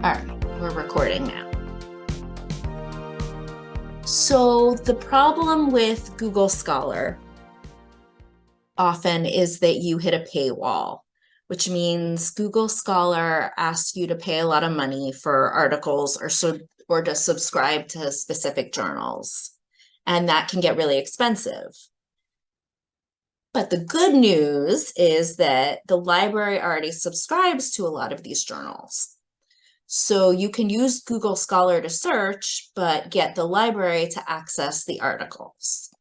All right, we're recording now. So the problem with Google Scholar often is that you hit a paywall, which means Google Scholar asks you to pay a lot of money for articles or to subscribe to specific journals. And that can get really expensive. But the good news is that the library already subscribes to a lot of these journals. So you can use Google Scholar to search, but get the library to access the articles.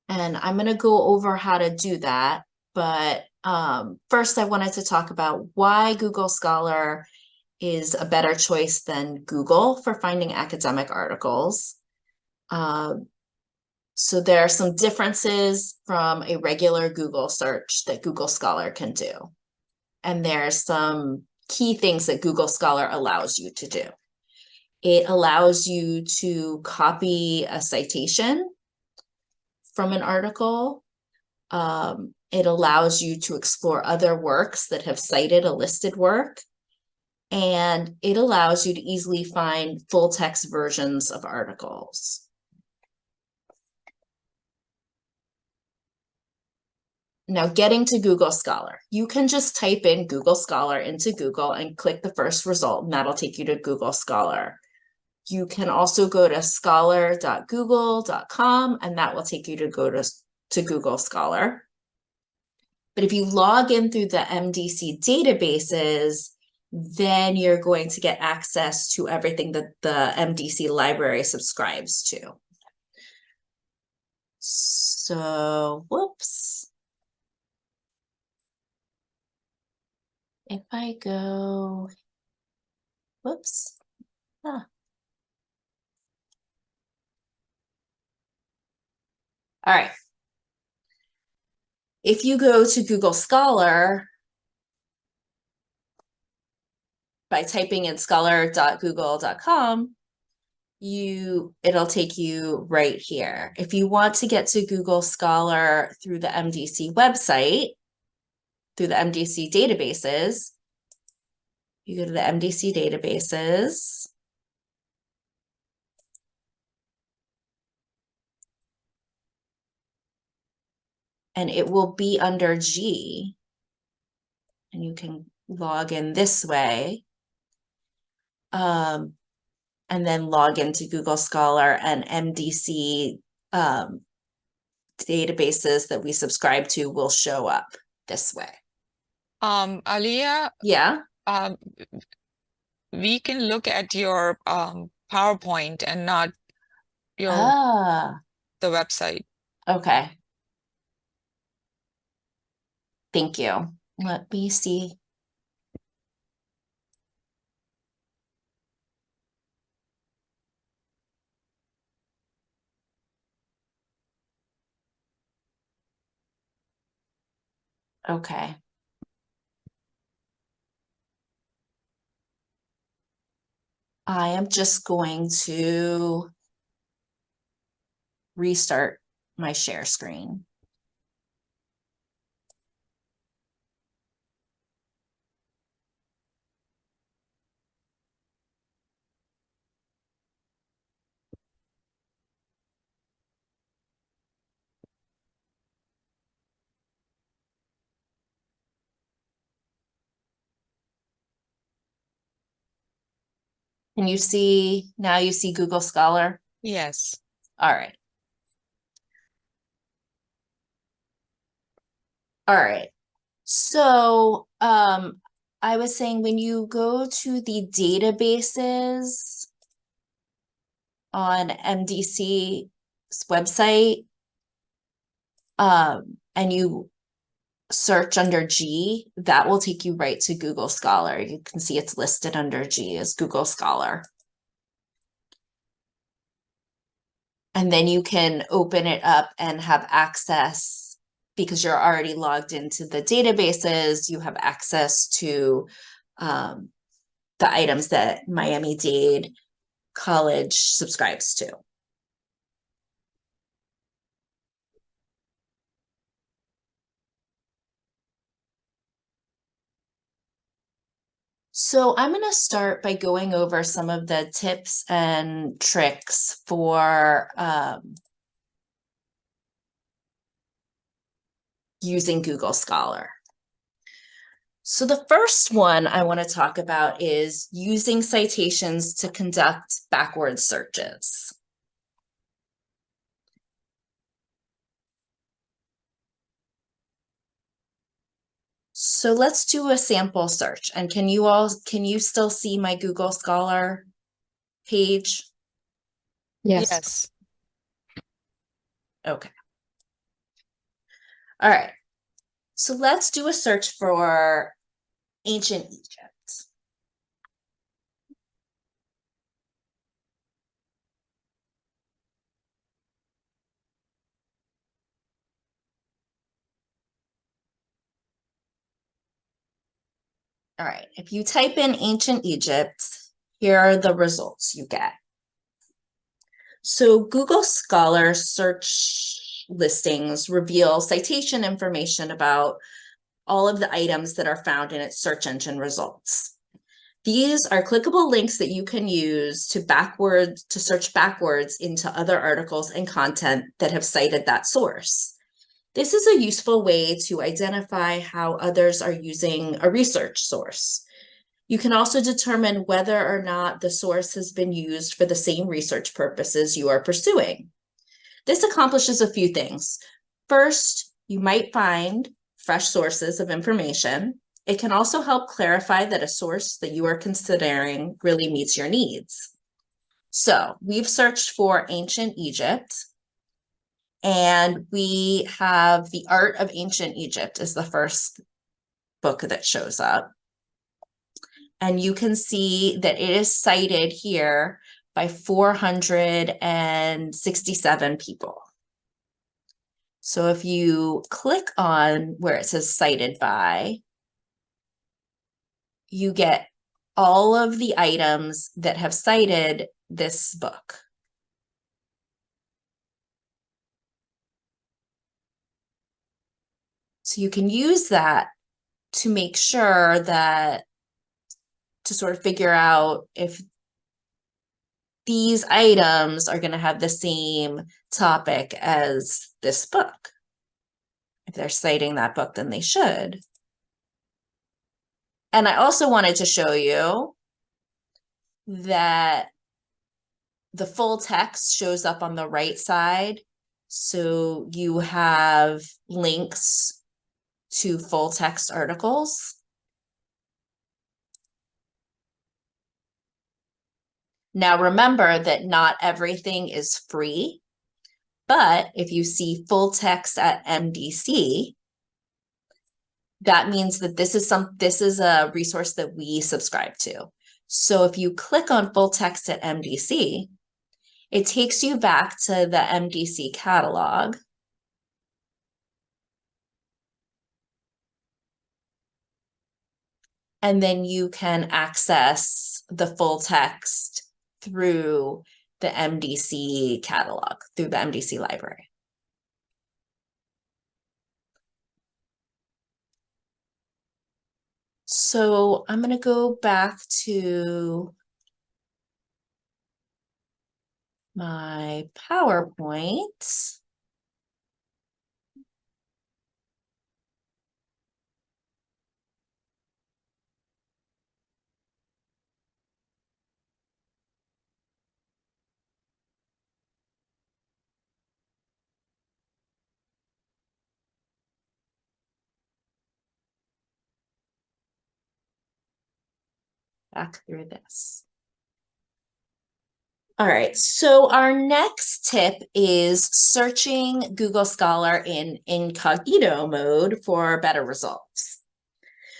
And I'm going to go over how to do that. But first, I wanted to talk about why Google Scholar is a better choice than Google for finding academic articles. So there are some differences from a regular Google search that Google Scholar can do. And there's some key things that Google Scholar allows you to do. It allows you to copy a citation from an article. It allows you to explore other works that have cited a listed work. And it allows you to easily find full text versions of articles. Now, getting to Google Scholar, you can just type in Google Scholar into Google and click the first result, and that'll take you to Google Scholar. You can also go to scholar.google.com, and that will take you to Google Scholar. But if you log in through the MDC databases, then you're going to get access to everything that the MDC library subscribes to. So, whoops. If I go, whoops. All right. If you go to Google Scholar by typing in scholar.google.com, it'll take you right here. If you want to get to Google Scholar through the MDC website, through the MDC databases, you go to the MDC databases. And it will be under G. And you can log in this way. And then log into Google Scholar and MDC databases that we subscribe to will show up this way. Aliyah, Yeah. We can look at your PowerPoint and not your the website. Okay. Thank you. Let me see. Okay. I am just going to restart my share screen. Can you see, now you see Google Scholar? Yes. All right. All right. So I was saying when you go to the databases on MDC's website, and you search under G, that will take you right to Google Scholar. You can see it's listed under G as Google Scholar. And then you can open it up and have access, because you're already logged into the databases, you have access to the items that Miami-Dade College subscribes to. So I'm going to start by going over some of the tips and tricks for using Google Scholar. So the first one I want to talk about is using citations to conduct backwards searches. So let's do a sample search. And can you still see my Google Scholar page? Yes. Okay. All right. So let's do a search for ancient Egypt. All right, if you type in ancient Egypt, here are the results you get. So Google Scholar search listings reveal citation information about all of the items that are found in its search engine results. These are clickable links that you can use to search backwards into other articles and content that have cited that source. This is a useful way to identify how others are using a research source. You can also determine whether or not the source has been used for the same research purposes you are pursuing. This accomplishes a few things. First, you might find fresh sources of information. It can also help clarify that a source that you are considering really meets your needs. So we've searched for ancient Egypt, and we have The Art of Ancient Egypt is the first book that shows up. And you can see that it is cited here by 467 people. So if you click on where it says cited by, you get all of the items that have cited this book. So you can use that to make sure that, to sort of figure out if these items are going to have the same topic as this book. If they're citing that book, then they should. And I also wanted to show you that the full text shows up on the right side. So you have links to full text articles. Now remember that not everything is free, but if you see full text at MDC, that means that this is a resource that we subscribe to. So if you click on full text at MDC, it takes you back to the MDC catalog. And then you can access the full text through the MDC catalog, through the MDC library. So I'm going to go back to my PowerPoint. Back through this. All right, so our next tip is searching Google Scholar in incognito mode for better results.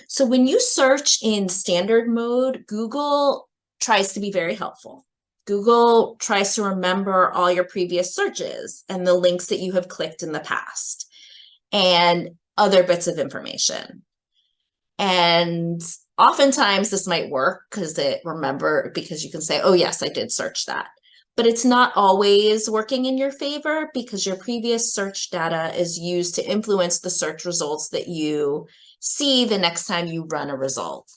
So when you search in standard mode, Google tries to be very helpful. Google tries to remember all your previous searches and the links that you have clicked in the past and other bits of information. And oftentimes this might work because you can say, oh yes, I did search that. But it's not always working in your favor because your previous search data is used to influence the search results that you see the next time you run a result.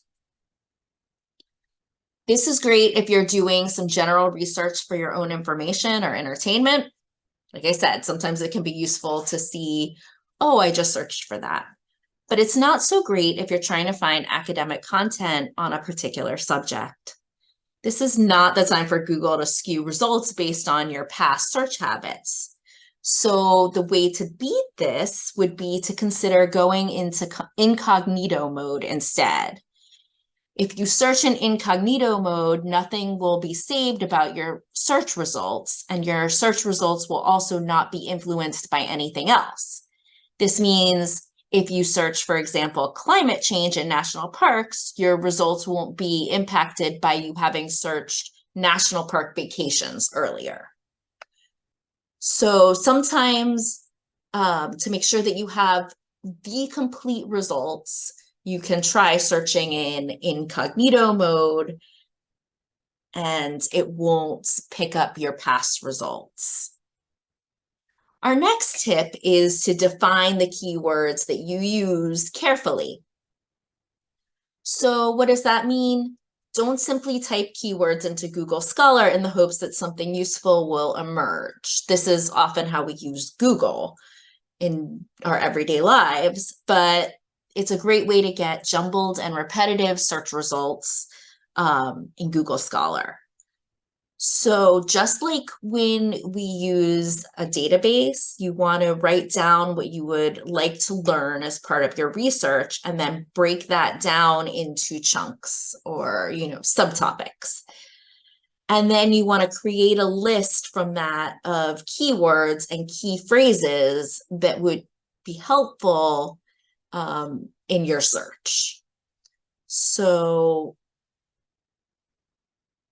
This is great if you're doing some general research for your own information or entertainment. Like I said, sometimes it can be useful to see, oh, I just searched for that. But it's not so great if you're trying to find academic content on a particular subject. This is not the time for Google to skew results based on your past search habits. So the way to beat this would be to consider going into incognito mode instead. If you search in incognito mode, nothing will be saved about your search results, and your search results will also not be influenced by anything else. This means if you search, for example, climate change in national parks, your results won't be impacted by you having searched national park vacations earlier. So sometimes to make sure that you have the complete results, you can try searching in incognito mode and it won't pick up your past results. Our next tip is to define the keywords that you use carefully. So what does that mean? Don't simply type keywords into Google Scholar in the hopes that something useful will emerge. This is often how we use Google in our everyday lives, but it's a great way to get jumbled and repetitive search results in Google Scholar. So just like when we use a database, you want to write down what you would like to learn as part of your research and then break that down into chunks or, subtopics. And then you want to create a list from that of keywords and key phrases that would be helpful in your search. So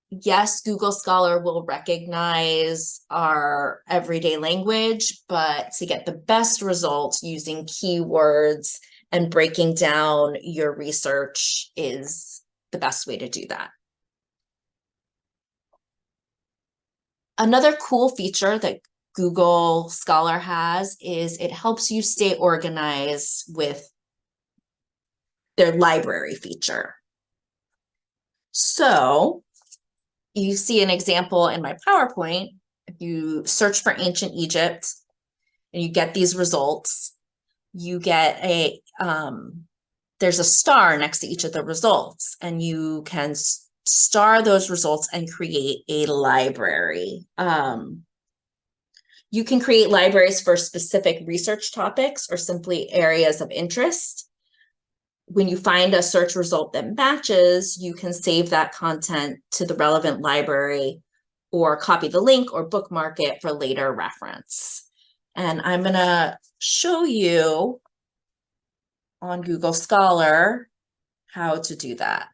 yes, Google Scholar will recognize our everyday language, but to get the best results using keywords and breaking down your research is the best way to do that. Another cool feature that Google Scholar has is it helps you stay organized with their library feature. So you see an example in my PowerPoint. If you search for ancient Egypt and you get these results, you get there's a star next to each of the results, and you can star those results and create a library. You can create libraries for specific research topics or simply areas of interest. When you find a search result that matches, you can save that content to the relevant library or copy the link or bookmark it for later reference. And I'm going to show you on Google Scholar how to do that.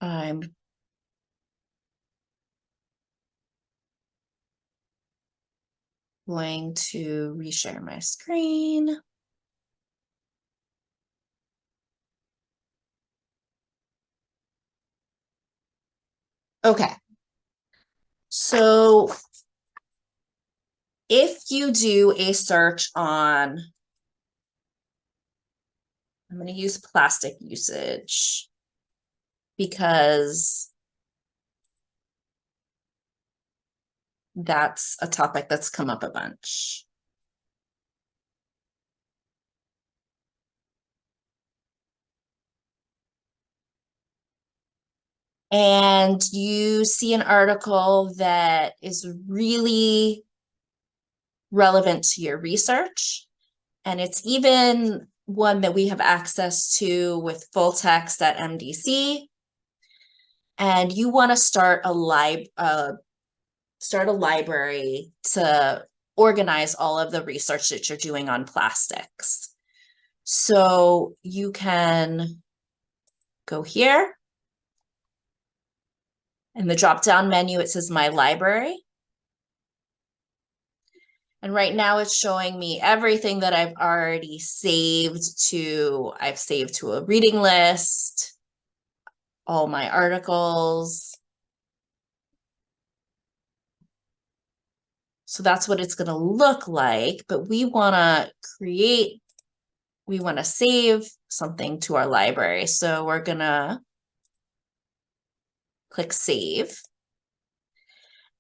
I'm going to reshare my screen. Okay. So if you do a search on, I'm going to use plastic usage because that's a topic that's come up a bunch. And you see an article that is really relevant to your research. And it's even one that we have access to with full text at MDC. And you want to start a library to organize all of the research that you're doing on plastics. So you can go here. In the drop-down menu, it says My Library. And right now it's showing me everything that I've already saved to, I've saved to a reading list, all my articles. So that's what it's going to look like, but we want to save something to our library. So we're going to click save.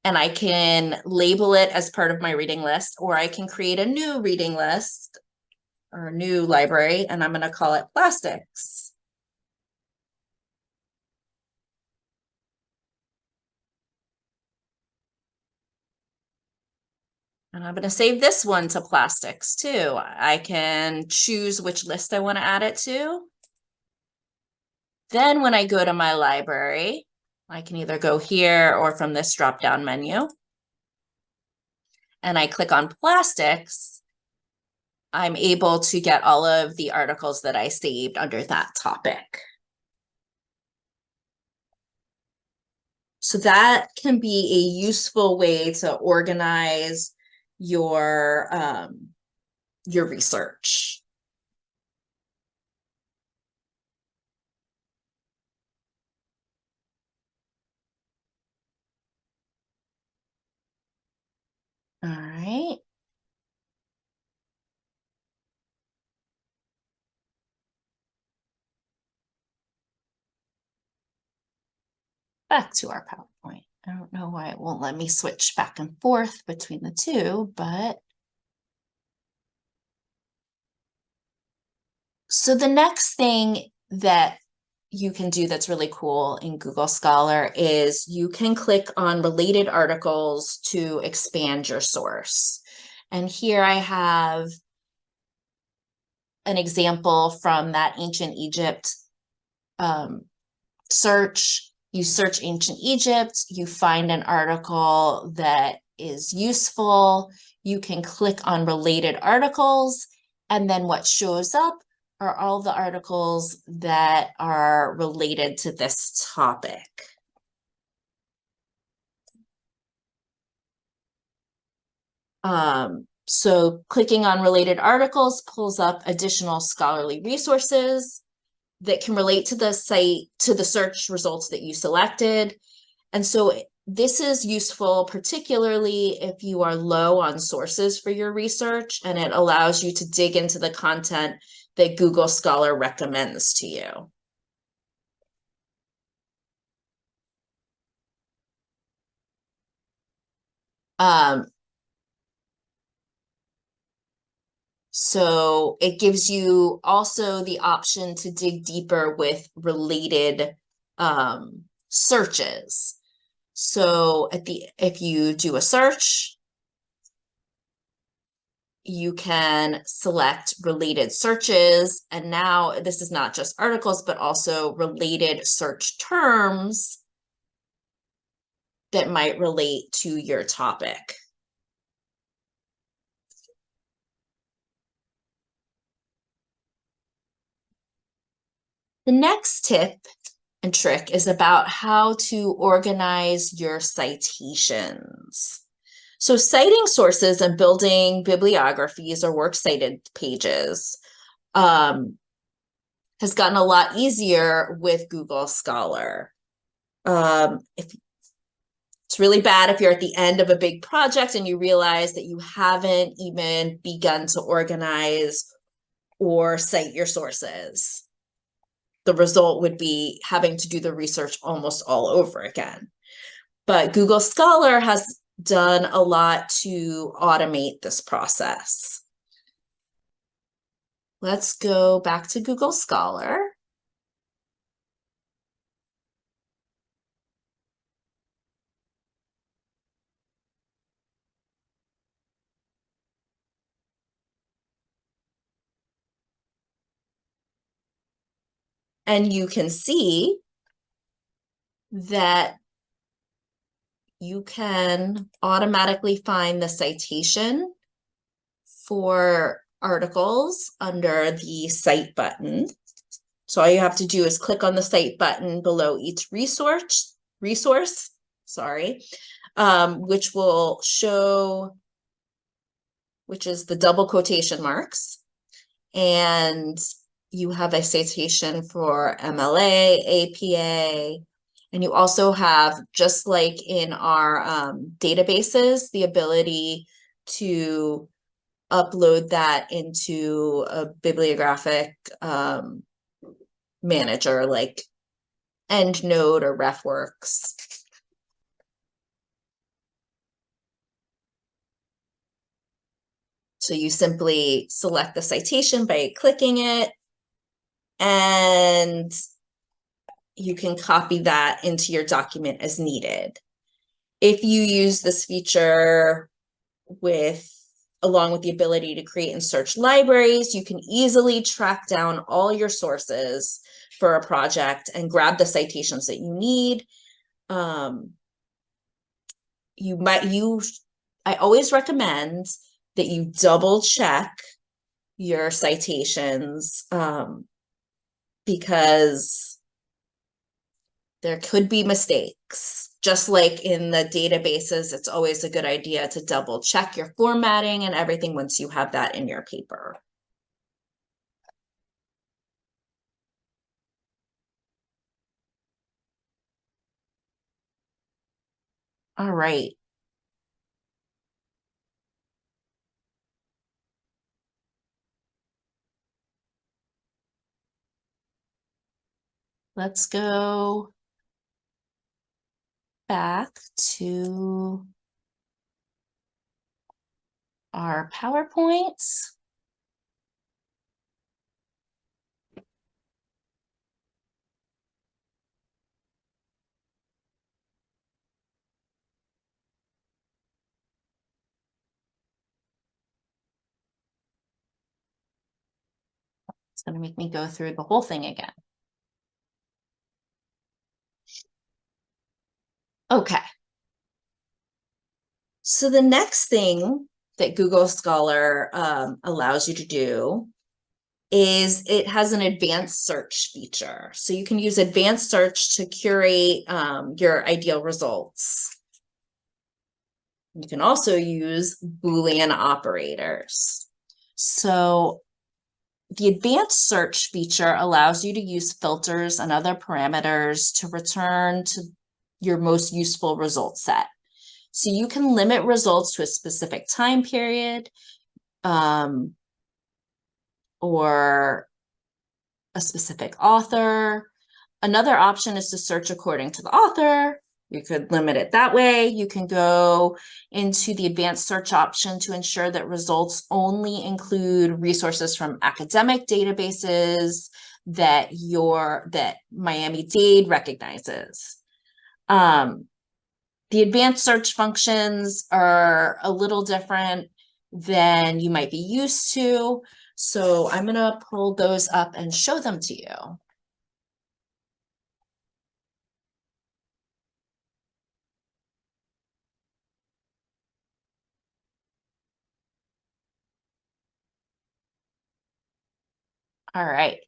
And I can label it as part of my reading list, or I can create a new reading list or a new library, and I'm going to call it plastics. And I'm going to save this one to plastics too. I can choose which list I want to add it to. Then when I go to my library, I can either go here or from this drop-down menu. And I click on plastics. I'm able to get all of the articles that I saved under that topic. So that can be a useful way to organize your research. All right. Back to our PowerPoint. I don't know why it won't let me switch back and forth between the two, but so the next thing that you can do that's really cool in Google Scholar is you can click on related articles to expand your source. And here I have an example from that ancient Egypt search. You search ancient Egypt, you find an article that is useful. You can click on related articles, and then what shows up are all the articles that are related to this topic. So clicking on related articles pulls up additional scholarly resources that can relate to the site, to the search results that you selected. And so this is useful, particularly if you are low on sources for your research, and it allows you to dig into the content that Google Scholar recommends to you. So it gives you also the option to dig deeper with related searches. So if you do a search, you can select related searches. And now this is not just articles, but also related search terms that might relate to your topic. The next tip and trick is about how to organize your citations. So citing sources and building bibliographies or works cited pages has gotten a lot easier with Google Scholar. It's really bad if you're at the end of a big project and you realize that you haven't even begun to organize or cite your sources. The result would be having to do the research almost all over again. But Google Scholar has done a lot to automate this process. Let's go back to Google Scholar. And you can see that you can automatically find the citation for articles under the Cite button. So all you have to do is click on the Cite button below each resource, which will show, which is the double quotation marks. And you have a citation for MLA, APA, And you also have, just like in our databases, the ability to upload that into a bibliographic manager like EndNote or RefWorks. So you simply select the citation by clicking it, and you can copy that into your document as needed. If you use this feature along with the ability to create and search libraries, you can easily track down all your sources for a project and grab the citations that you need. I always recommend that you double check your citations because there could be mistakes. Just like in the databases, it's always a good idea to double check your formatting and everything once you have that in your paper. All right. Let's go back to our PowerPoints. It's going to make me go through the whole thing again. Okay. So the next thing that Google Scholar allows you to do is it has an advanced search feature. So you can use advanced search to curate your ideal results. You can also use Boolean operators. So the advanced search feature allows you to use filters and other parameters to return to your most useful result set. So you can limit results to a specific time period or a specific author. Another option is to search according to the author. You could limit it that way. You can go into the advanced search option to ensure that results only include resources from academic databases that Miami-Dade recognizes. The advanced search functions are a little different than you might be used to. So I'm going to pull those up and show them to you. All right.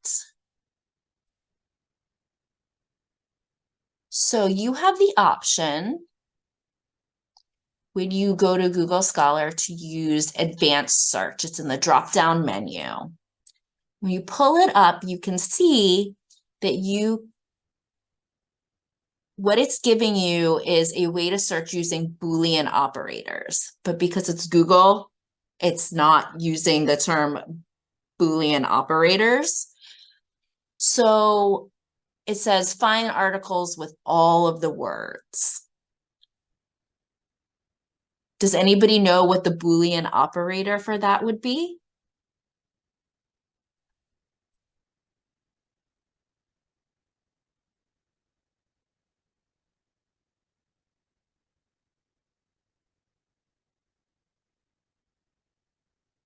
So you have the option when you go to Google Scholar to use advanced search. It's in the drop-down menu. When you pull it up, you can see that what it's giving you is a way to search using Boolean operators. But because it's Google, it's not using the term Boolean operators. So it says find articles with all of the words. Does anybody know what the Boolean operator for that would be?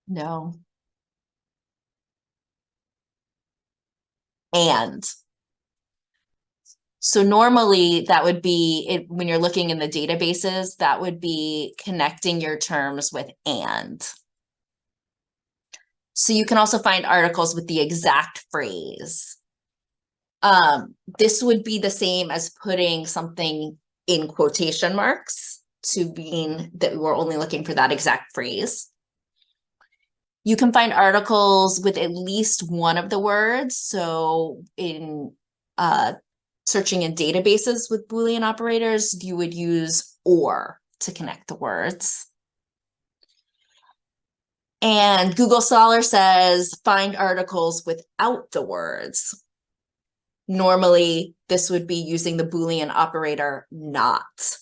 No. And. So normally that would be it when you're looking in the databases, that would be connecting your terms with and. So you can also find articles with the exact phrase. This would be the same as putting something in quotation marks to mean that we're only looking for that exact phrase. You can find articles with at least one of the words. So in searching in databases with Boolean operators, you would use or to connect the words. And Google Scholar says find articles without the words. Normally, this would be using the Boolean operator not.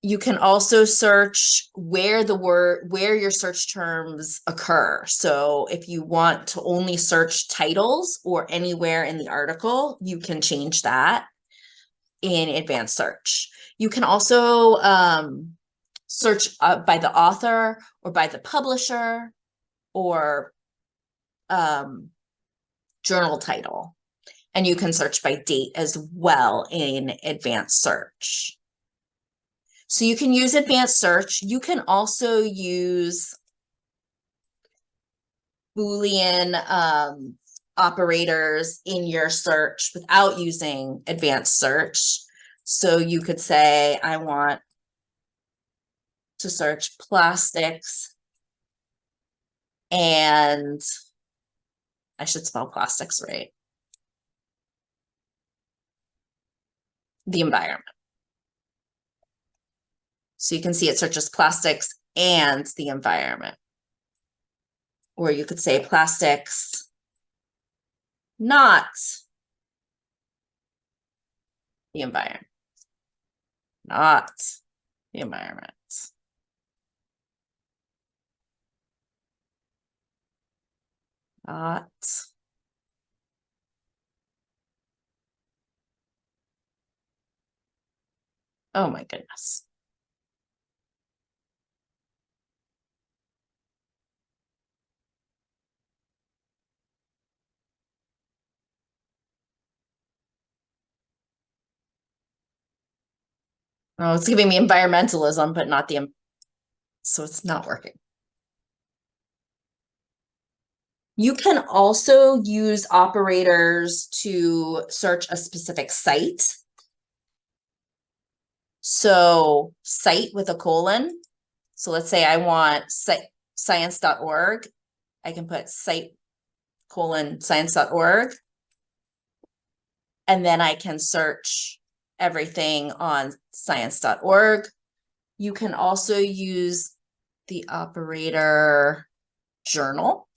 You can also search where your search terms occur. So if you want to only search titles or anywhere in the article, you can change that in advanced search. You can also search by the author or by the publisher or journal title. And you can search by date as well in advanced search. So you can use advanced search. You can also use Boolean operators in your search without using advanced search. So you could say, I want to search plastics, and I should spell plastics right. The environment. So you can see it searches plastics and the environment. Or you could say plastics, not the environment. Not the environment. Not. Oh my goodness. Oh, it's giving me environmentalism, but not the, so it's not working. You can also use operators to search a specific site. So site with a colon. So let's say I want science.org. I can put site colon science.org. And then I can search everything on science.org. You can also use the operator journal.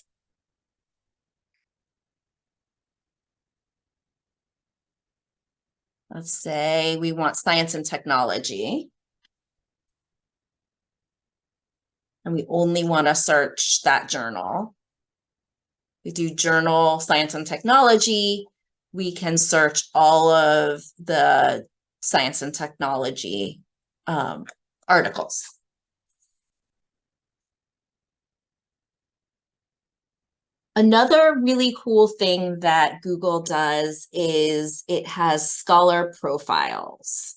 Let's say we want science and technology. And we only want to search that journal. We do journal, science and technology. We can search all of the science and technology articles. Another really cool thing that Google does is it has scholar profiles.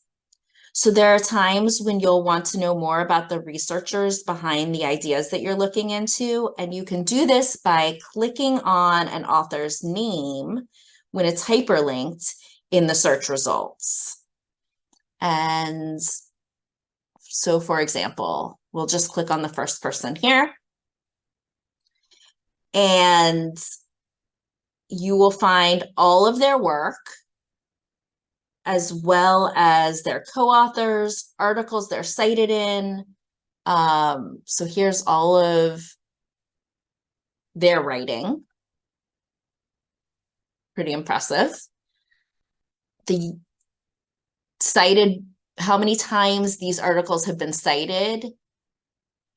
So there are times when you'll want to know more about the researchers behind the ideas that you're looking into, and you can do this by clicking on an author's name when it's hyperlinked in the search results. And so, for example, we'll just click on the first person here. And you will find all of their work, as well as their co-authors, articles they're cited in. So here's all of their writing. Pretty impressive. The cited, how many times these articles have been cited,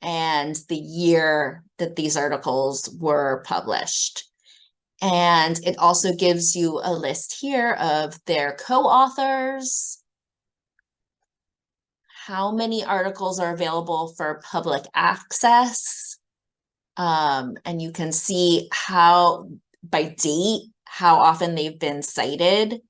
and the year that these articles were published. And it also gives you a list here of their co-authors, how many articles are available for public access, and you can see how, by date, how often they've been cited.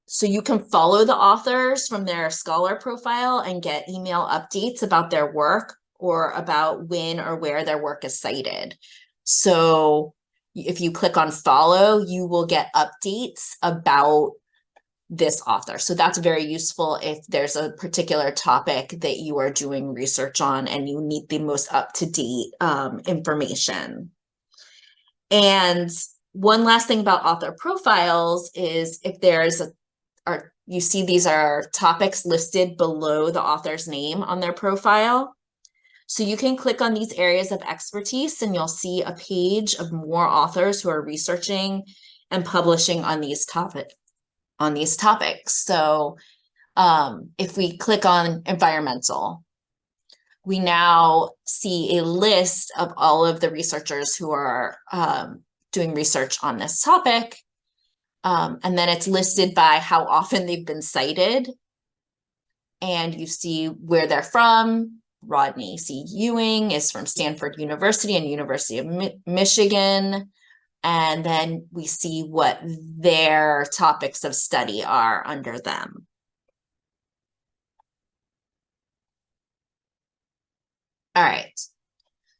So you can follow the authors from their scholar profile and get email updates about their work or about when or where their work is cited. So if you click on follow, you will get updates about this author. So that's very useful if there's a particular topic that you are doing research on and you need the most up-to-date information. And one last thing about author profiles is if there's you see these are topics listed below the author's name on their profile. So you can click on these areas of expertise and you'll see a page of more authors who are researching and publishing on these topics. So if we click on environmental, we now see a list of all of the researchers who are doing research on this topic. And then it's listed by how often they've been cited. And you see where they're from. Rodney C. Ewing is from Stanford University and University of Michigan. And then we see what their topics of study are under them. All right.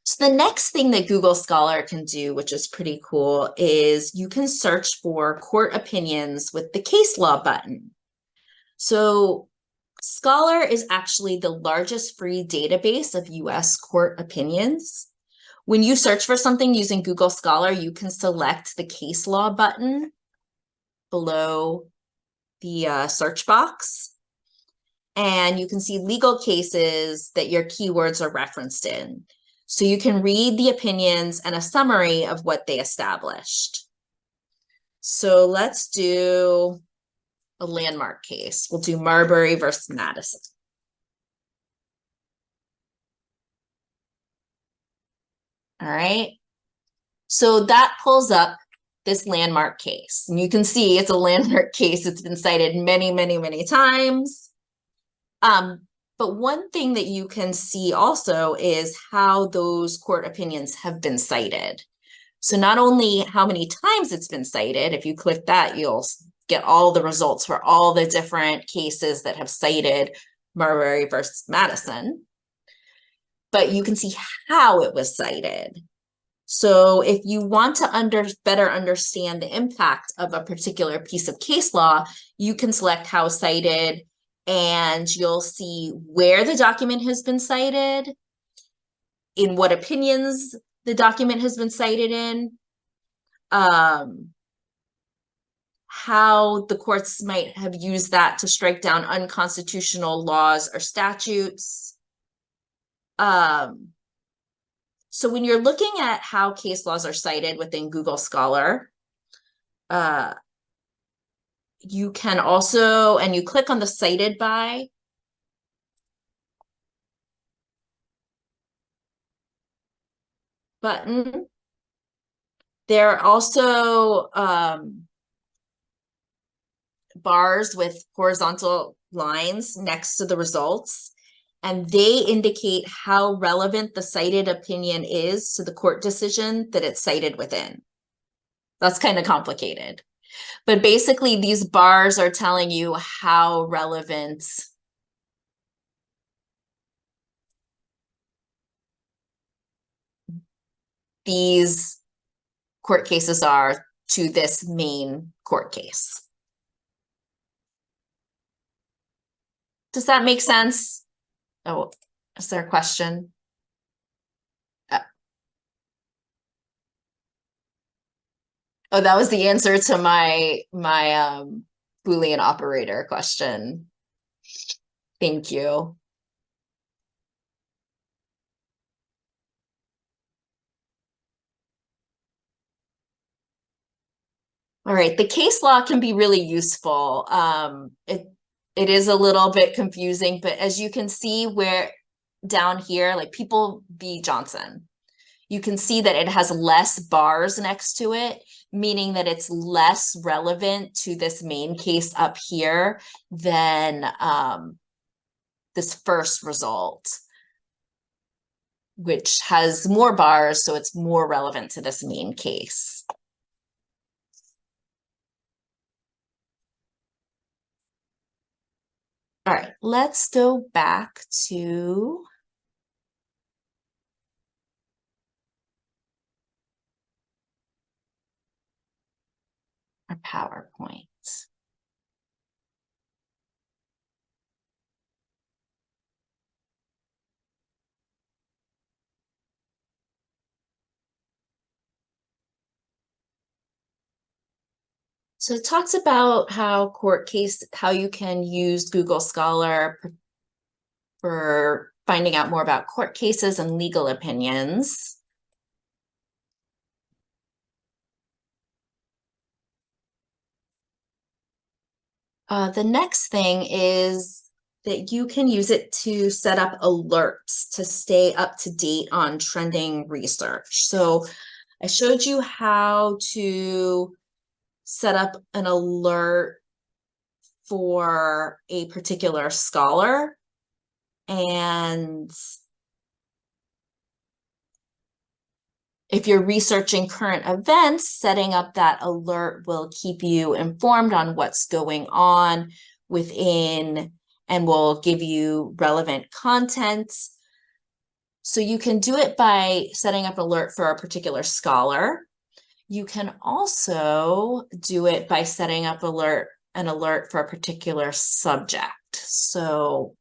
So the next thing that Google Scholar can do, which is pretty cool, is you can search for court opinions with the case law button. So Scholar is actually the largest free database of US court opinions. When you search for something using Google Scholar, you can select the case law button below the search box. And you can see legal cases that your keywords are referenced in. So you can read the opinions and a summary of what they established. So let's do a landmark case. We'll do Marbury versus Madison. All right. So that pulls up this landmark case. And you can see it's a landmark case. It's been cited many, many, many times. But one thing that you can see also is how those court opinions have been cited. So not only how many times it's been cited, if you click that, you'll get all the results for all the different cases that have cited Marbury versus Madison, but you can see how it was cited. So if you want to better understand the impact of a particular piece of case law, you can select how cited, and you'll see where the document has been cited, in what opinions the document has been cited in, how the courts might have used that to strike down unconstitutional laws or statutes. So when you're looking at how case laws are cited within Google Scholar, you can also, and you click on the cited by button. There are also bars with horizontal lines next to the results, and they indicate how relevant the cited opinion is to the court decision that it's cited within. That's kind of complicated. But basically, these bars are telling you how relevant these court cases are to this main court case. Does that make sense? Oh, is there a question? Oh, that was the answer to my Boolean operator question. Thank you. All right, the case law can be really useful. It is a little bit confusing, but as you can see where down here, like People v. Johnson, you can see that it has less bars next to it, meaning that it's less relevant to this main case up here than this first result, which has more bars, so it's more relevant to this main case. All right, let's go back to our PowerPoint. So it talks about how how you can use Google Scholar for finding out more about court cases and legal opinions. The next thing is that you can use it to set up alerts to stay up to date on trending research. So I showed you how to set up an alert for a particular scholar, and if you're researching current events, setting up that alert will keep you informed on what's going on within and will give you relevant content. So you can do it by setting up an alert for a particular scholar. You can also do it by setting up an alert for a particular subject. So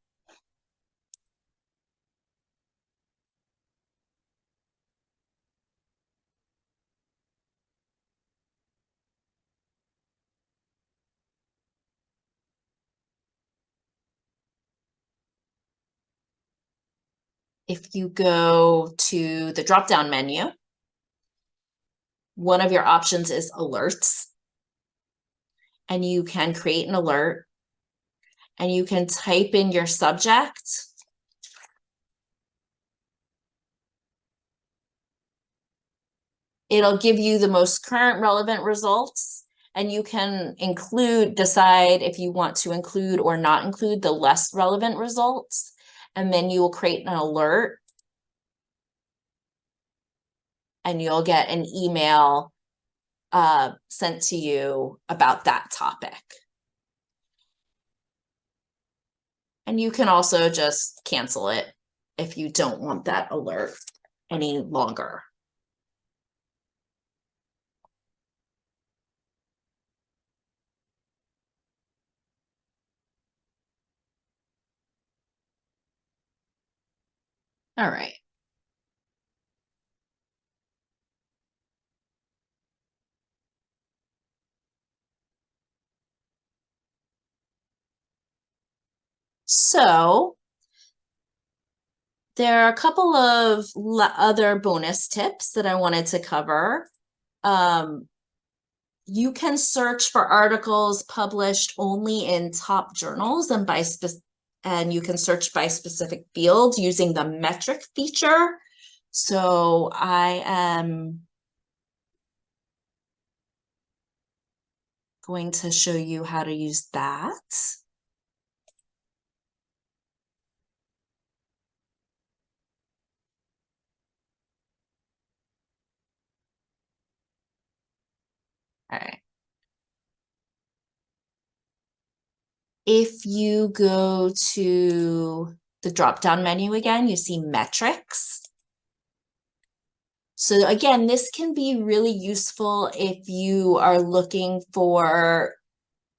if you go to the drop-down menu, one of your options is alerts, and you can create an alert, and you can type in your subject. It'll give you the most current relevant results, and you can decide if you want to include or not include the less relevant results, and then you will create an alert, and you'll get an email sent to you about that topic. And you can also just cancel it if you don't want that alert any longer. All right. So there are a couple of other bonus tips that I wanted to cover. You can search for articles published only in top journals and you can search by specific fields using the metric feature. So I am going to show you how to use that. All right. If you go to the drop-down menu again, you see metrics. So again, this can be really useful if you are looking for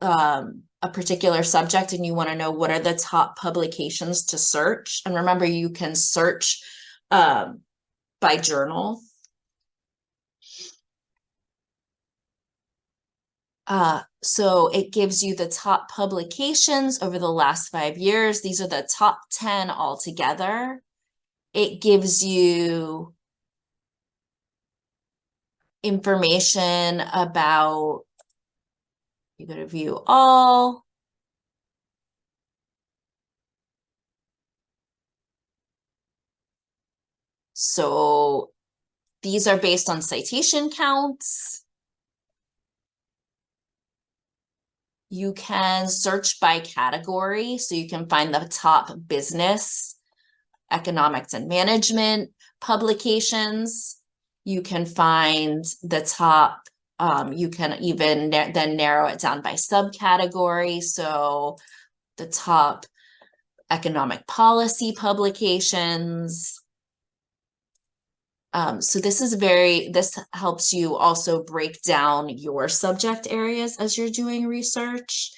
a particular subject and you want to know what are the top publications to search. And remember, you can search by journal. So it gives you the top publications over the last 5 years. These are the top 10 altogether. It gives you information about, you go to view all. So these are based on citation counts. You can search by category, so you can find the top business, economics and management publications. You can find the top, you can even then narrow it down by subcategory. So the top economic policy publications. So this helps you also break down your subject areas as you're doing research.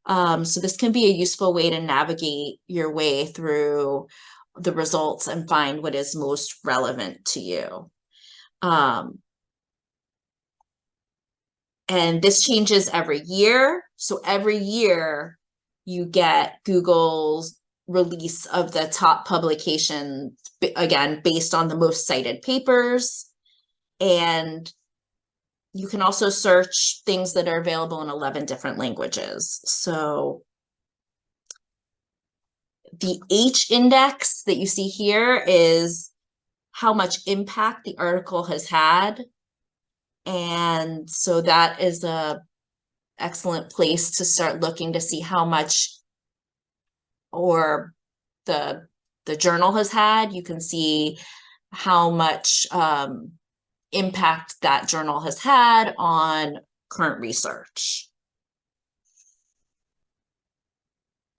So this can be a useful way to navigate your way through the results and find what is most relevant to you. And this changes every year. So every year you get Google's release of the top publications, again, based on the most cited papers. And you can also search things that are available in 11 different languages. So the H index that you see here is how much impact the article has had. And so that is a excellent place to start looking to see how much or the journal has had. You can see how much impact that journal has had on current research.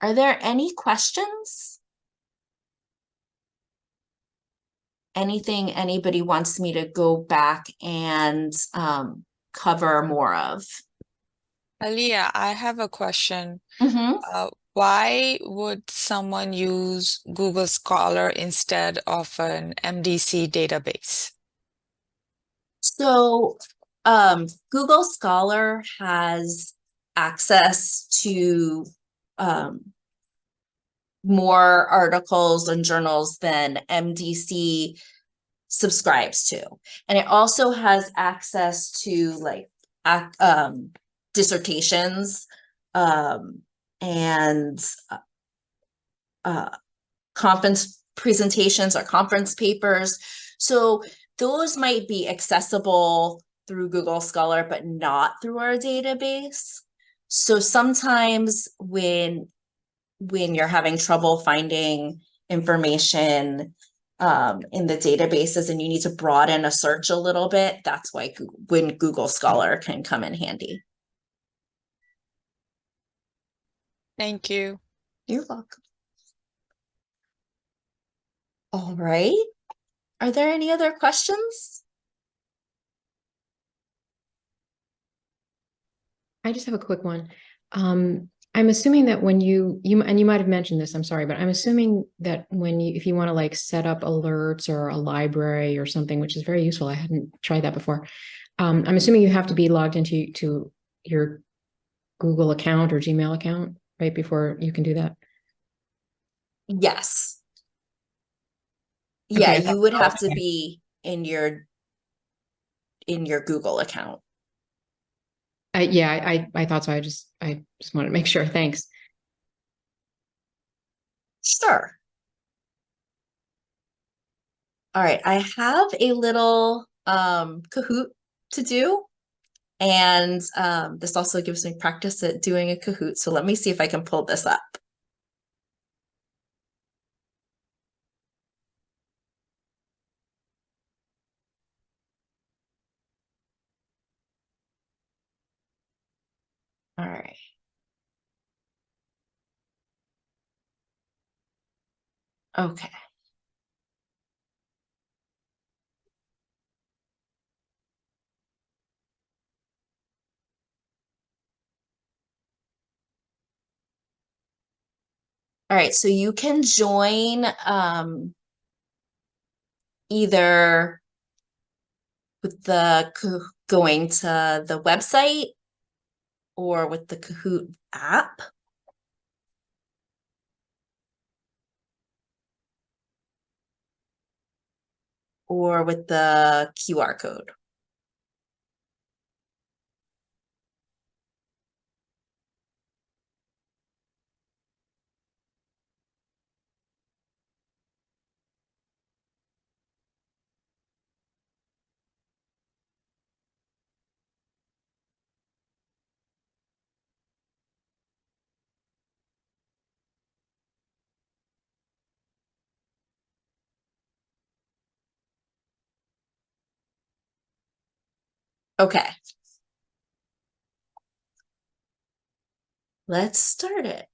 Are there any questions? Anything anybody wants me to go back and cover more of? Aaliyah, I have a question. Mm-hmm. Why would someone use Google Scholar instead of an MDC database? So Google Scholar has access to more articles and journals than MDC subscribes to. And it also has access to like dissertations and conference presentations or conference papers. So those might be accessible through Google Scholar, but not through our database. So sometimes when you're having trouble finding information in the databases and you need to broaden a search a little bit, that's why when Google Scholar can come in handy. Thank you. You're welcome. All right. Are there any other questions? I just have a quick one. I'm assuming that when you and you might have mentioned this, I'm sorry, but I'm assuming that when if you want to like set up alerts or a library or something, which is very useful, I hadn't tried that before. I'm assuming you have to be logged into your Google account or Gmail account, right, before you can do that. Yes. Yeah, Okay, you would have to be in your Google account. Yeah, I thought so. I just wanted to make sure. Thanks. Sure. All right, I have a little Kahoot to do. And this also gives me practice at doing a Kahoot. So let me see if I can pull this up. All right. Okay. All right, so you can join either with the going to the website or with the Kahoot app. Or with the QR code. Okay. Let's start it.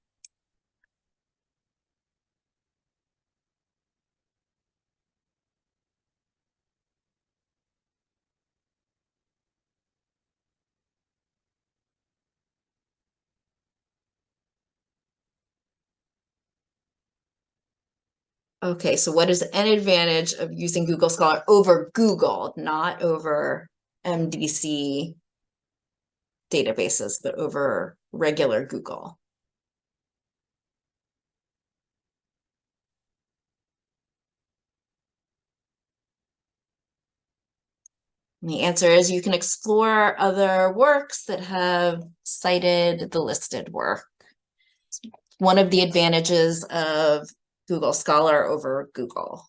Okay, so what is an advantage of using Google Scholar over Google, not over MDC databases, but over regular Google? And the answer is you can explore other works that have cited the listed work. One of the advantages of Google Scholar over Google.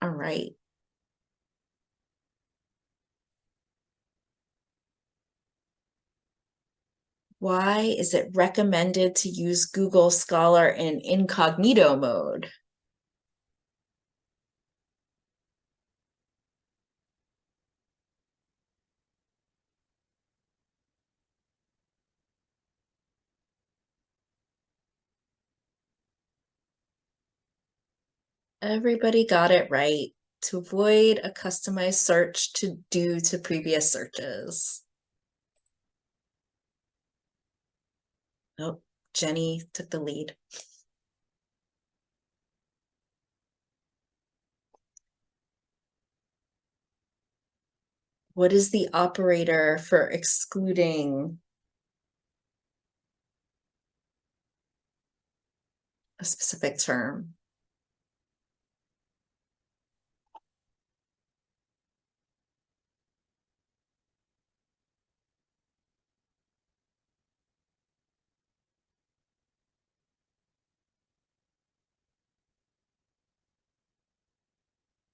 All right. Why is it recommended to use Google Scholar in incognito mode? Everybody got it right. To avoid a customized search due to previous searches. Oh, Jenny took the lead. What is the operator for excluding a specific term?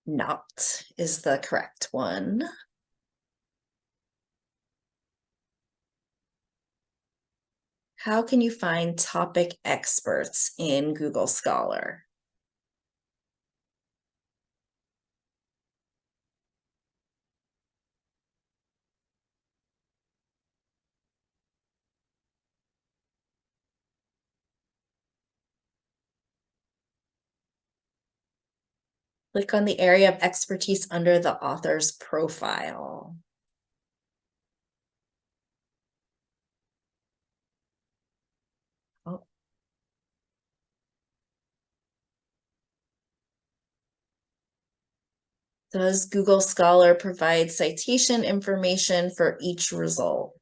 Not is the correct one. How can you find topic experts in Google Scholar? Click on the area of expertise under the author's profile. Oh. Does Google Scholar provide citation information for each result?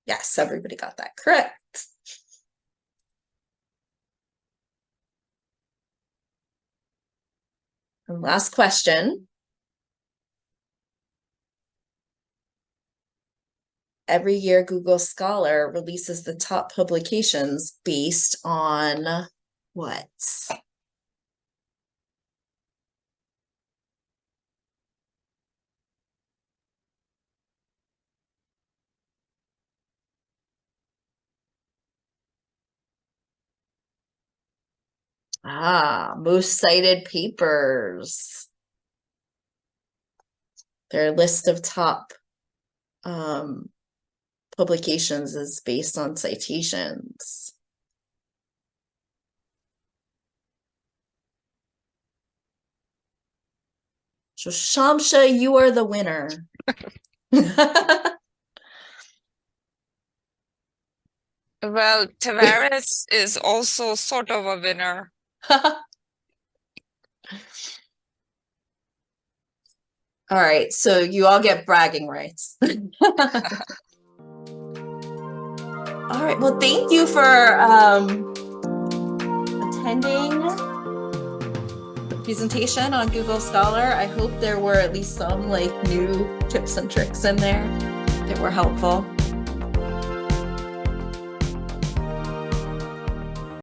Yes, everybody got that correct. And last question. Every year, Google Scholar releases the top publications based on what? Most cited papers. Their list of top publications is based on citations. So Shamsha, you are the winner. Well, Tavares is also sort of a winner. All right, so you all get bragging rights. All right, well, thank you for attending the presentation on Google Scholar. I hope there were at least some like new tips and tricks in there that were helpful.